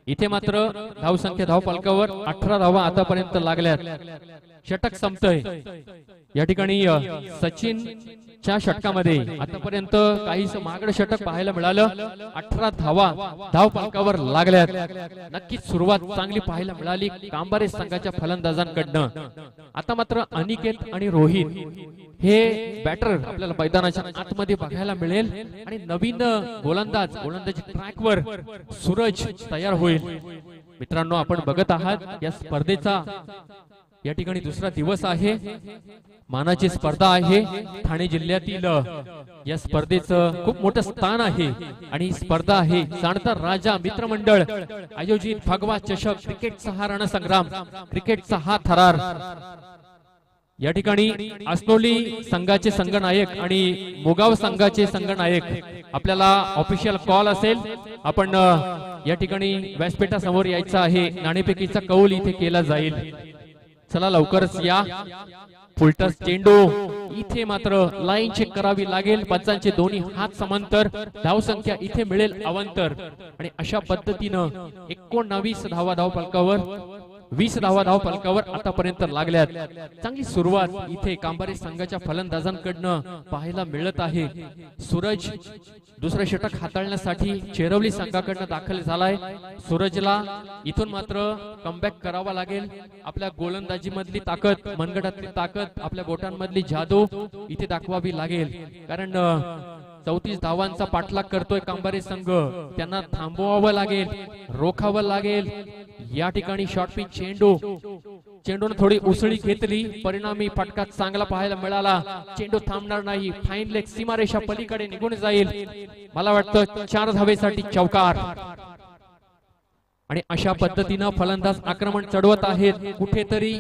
[SPEAKER 1] इथे मात्र धावसंख्या धाव फलकावर 18 धावा आतापर्यंत लागल्यात. षटक संपतय या ठिकाणी. सचिनच्या षटकामध्ये आतापर्यंत काहीच महागड षटक पाहायला मिळालं. 18 धावा धाव फलकावर लागल्यात. नक्कीच सुरुवात चांगली पाहायला मिळाली कांभारे संघाच्या फलंदाजांकडनं. आता मात्र अनिकेत आणि रोहित हे बॅटर आपल्याला मैदानाच्या आतमध्ये बघायला मिळेल, आणि नवीन गोलंदाजी ट्रॅकवर सूरज तयार होईल. मित्रांनो, आपण बघत आहात या स्पर्धेचा या ठिकाणी दुसरा दिवस आहे. मानाची स्पर्धा आहे. ठाणे जिल्ह्यातील या स्पर्धेचं खूप मोठं स्थान आहे आणि ही स्पर्धा आहे जाणता राजा मित्रमंडळ आयोजित भगवा चषक क्रिकेटचा हा रणसंग्राम, क्रिकेटचा हा थरार. या ठिकाणी असनोली संघाचे संघनायक आणि मोगाव संघाचे संघनायक आपल्याला ऑफिशियल कॉल असेल. आपण या ठिकाणी व्यासपीठासमोर यायचं आहे. नाणेफेकीचा कौल इथे केला जाईल. चला लवकरच या. फुलटस चेंडू इथे मात्र लाईन चेक करावी लागेल. पंचांचे दोन्ही हात समांतर. धाव संख्या इथे मिळेल अवंतर आणि अशा पद्धतीनं 19 धावा धाव फलकावर, 20 धावा धाव फलकावर आतापर्यंत लागल्यात. चांगली सुरुवात इथे कांबारे संघाच्या फलंदाजांकडनं पाहायला मिळत आहे. सूरज दुसरं षटक हाताळण्यासाठी चेरवली संघाकडनं दाखल झालाय. सूरजला इथून मात्र कमबॅक करावा लागेल. आपल्या गोलंदाजी मधली ताकद, मनगटातली ताकद, आपल्या गोटांमधली जादू इथे दाखवावी लागेल. कारण 34 धावांचा पाठलाग करतोय कांबारे संघ. त्यांना थांबवावं लागेल, रोखावं लागेल. या ठिकाणी शॉर्ट पिच चेंडू, चेंडूने थोडी उसळी घेतली, परिणामी फटका चांगला पाहायला मिळाला. चेंडू थांबणार नाही. फाईन लेग सीमारेषा पलीकडे निघून जाईल. मला वाटतं 4 धावेसाठी चौकार. आणि अशा पद्धतीनं फलंदाज आक्रमण चढवत आहेत. कुठेतरी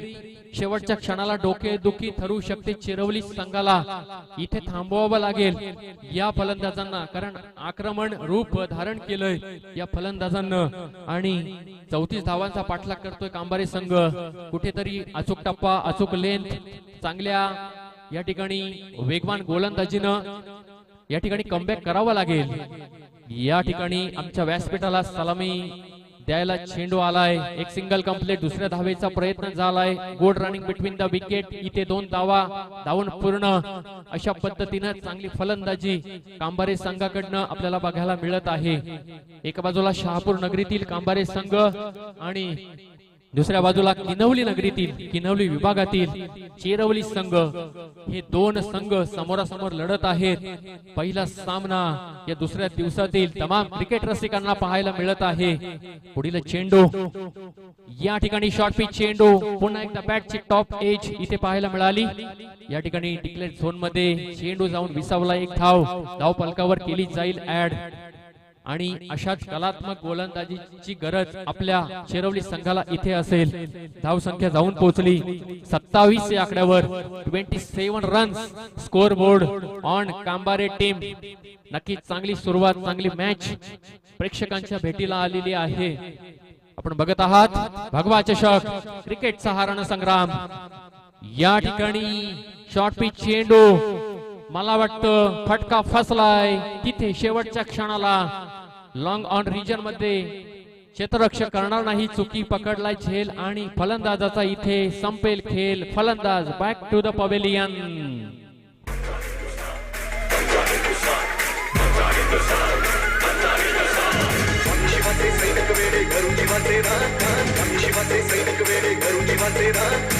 [SPEAKER 1] शेवटच्या क्षणाला डोकेदुखी ठरू शकते चेरवली संघाला. इथे थांबवावं लागेल या फलंदाजांना, कारण आक्रमण रूप धारण केलंय या फलंदाजांना आणि 34 धावांचा पाठलाग करतोय कांबारे संघ. कुठेतरी अचूक टप्पा, अचूक लेंथ, चांगल्या या ठिकाणी वेगवान गोलंदाजीनं या ठिकाणी कमबॅक करावा लागेल. या ठिकाणी आमच्या व्यासपीठाला सलामी द्यायला चेंडू आलाय. एक सिंगल कंप्लीट. दुसऱ्या धावेचा प्रयत्न झालाय. Good running between the wicket. इथे 2 धावा धावून पूर्ण. अशा पद्धतीनं चांगली फलंदाजी कांबारे संघाकडनं आपल्याला बघायला मिळत आहे. एका बाजूला शहापूर नगरीतील कांबारे संघ आणि दुसऱ्या बाजूला किनवली नगरीतील, किनवली विभागातील चेरवली संघ. हे 2 संघ समोरासमोर लढत आहेत. पहिला सामना या दुसऱ्या दिवसातील तमाम क्रिकेट रसिकांना पाहायला मिळत आहे. पुढील चेंडू या ठिकाणी शॉर्ट पिच चेंडू. पुन्हा एकदा बॅटची टॉप एज इथे पाहायला मिळाली. या ठिकाणी डिक्लेअर झोन मध्ये चेंडू जाऊन विसावला. 1 धाव धाव फलकावर केली जाईल ऍड. आणि अशाच कलात्मक गोलंदाजीची गरज आपल्या चेरवली संघाला इथे असेल. धाव संख्या जाऊन पोहोचली 27 या आकड्यावर. 27 रन्स स्कोर बोर्ड ऑन कांबारे टीम. नक्कीच चांगली सुरुवात, चांगली मॅच प्रेक्षकांच्या भेटीला आलेली आहे. आपण बघत आहात भगवा चषक क्रिकेटचा हा रणसंग्राम. या ठिकाणी शॉर्ट पिच चेंडू. मला वाटतं फटका फसलाय तिथे शेवटच्या क्षणाला. लॉंग ऑन रिजन मध्ये क्षेत्ररक्षक करणार नाही. चुकी पकडलाय झेल आणि फलंदाजाचा इथे संपेल खेळ. फलंदाज बॅक टू द पवेलियन. शिवाचे सैनिक वेडे करू जीवाचे रान. शिवाचे सैनिक वेडे करू जीवाचे रान.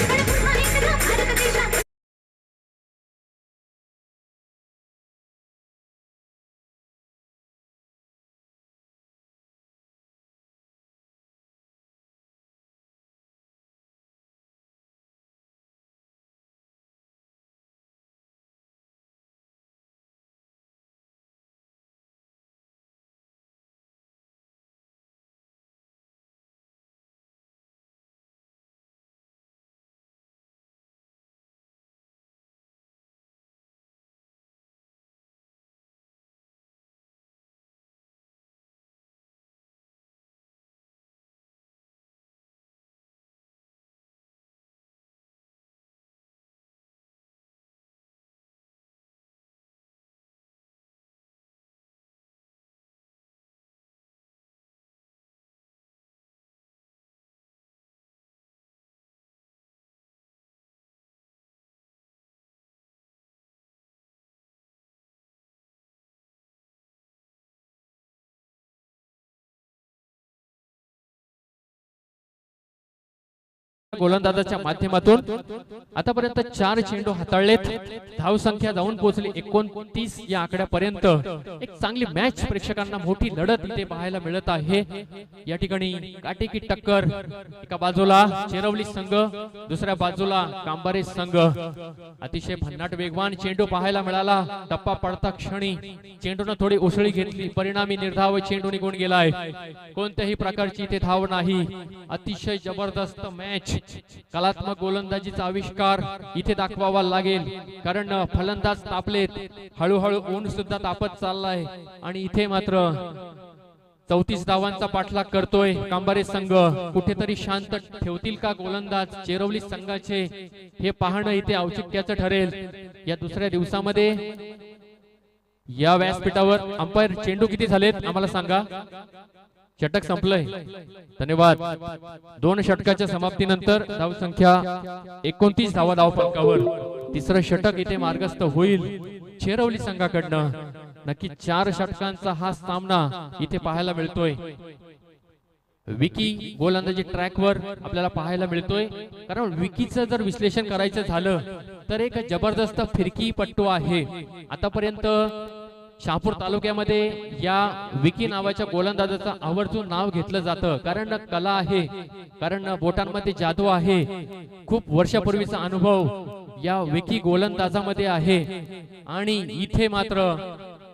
[SPEAKER 1] गोलंदाजाच्या माध्यमातून आतापर्यंत 4 चेंडू हाताळलेत. धाव संख्या जाऊन पोहोचली 29 या आकड्यापर्यंत. एक चांगली मॅच, प्रेक्षकांना मोठी लढत इथे पाहायला मिळत आहे. या ठिकाणी काटेकी टक्कर, एका बाजूला चेरवली संघ, दुसऱ्या बाजूला कांबारे संघ. अतिशय भन्नाट वेगवान चेंडू पाहायला मिळाला. टप्पा पडता क्षणी चेंडूने थोडी उसळी घेतली, परिणामी निर्धाव चेंडू निघून गेलाय. कोणत्याही प्रकारची इथे धाव नाही. अतिशय जबरदस्त मॅच, कलात्मक गोलंदाजीचा आविष्कार इथे दाखवावा लागेल, कारण फलंदाज तापलेत. हळूहळू ऊन सुद्धा तापत चाललाय आणि इथे मात्र 34 धावांचा पाठलाग करतोय कांबारे संघ. कुठेतरी शांत ठेवतील का गोलंदाज चेरवली संघाचे, हे पाहणं इथे औचित्याचं ठरेल. या दुसऱ्या दिवसामध्ये या व्यासपीठावर अंपायर चेंडू किती झालेत आम्हाला सांगा. षटक संपलंय. धन्यवाद. 2 षटकाच्या समाप्तीनंतर धाव संख्या 29 धावा धावफलकावर. तिसरं षटक इथे मार्गस्थ होईल चेरवली संघाकडनं. नक्की 4 षटकांचा हा सामना इथे पाहायला मिळतोय. विकी गोलंदाजी ट्रॅकवर आपल्याला पाहायला मिळतोय, कारण विकीचं जर विश्लेषण करायचं झालं तर एक जबरदस्त फिरकी पट्टू आहे. आतापर्यंत शहापूर तालुक्यामध्ये या विकी नावाच्या गोलंदाजाचं आवर्जून नाव घेतलं जातं, कारण कला आहे, कारण बोटांमध्ये जादू आहे. खूप वर्षापूर्वीचा अनुभव या विकी गोलंदाजामध्ये आहे. आणि इथे मात्र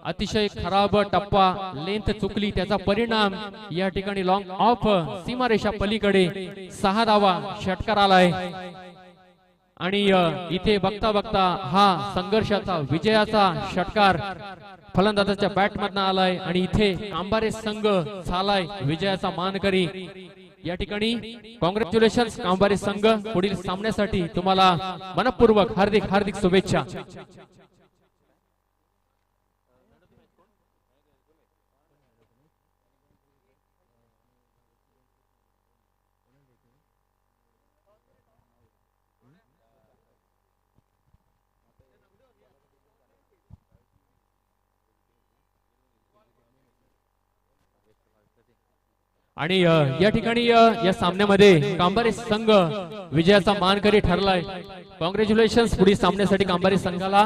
[SPEAKER 1] अतिशय खराब टप्पा, लेंथ चुकली, त्याचा परिणाम या ठिकाणी लॉंग ऑफ सीमारेषा पलीकडे 6 धावा षटकार आलाय. आणि इथे बघता बघता हा संघर्षाचा विजयाचा षटकार फलंदाजाच्या बॅट मधनं आलाय आणि इथे कांबारे संघ झालाय विजयाचा मानकरी. या ठिकाणी कॉंग्रॅच्युलेशन्स कांबारे संघ. पुढील सामन्यासाठी तुम्हाला मनपूर्वक हार्दिक हार्दिक शुभेच्छा. आणि या ठिकाणी या सामन्यामध्ये कांबारे संघ विजयाचा मानकरी ठरलाय. कॉंग्रॅच्युलेशन्स पुढील सामन्यासाठी कांबारे संघाला.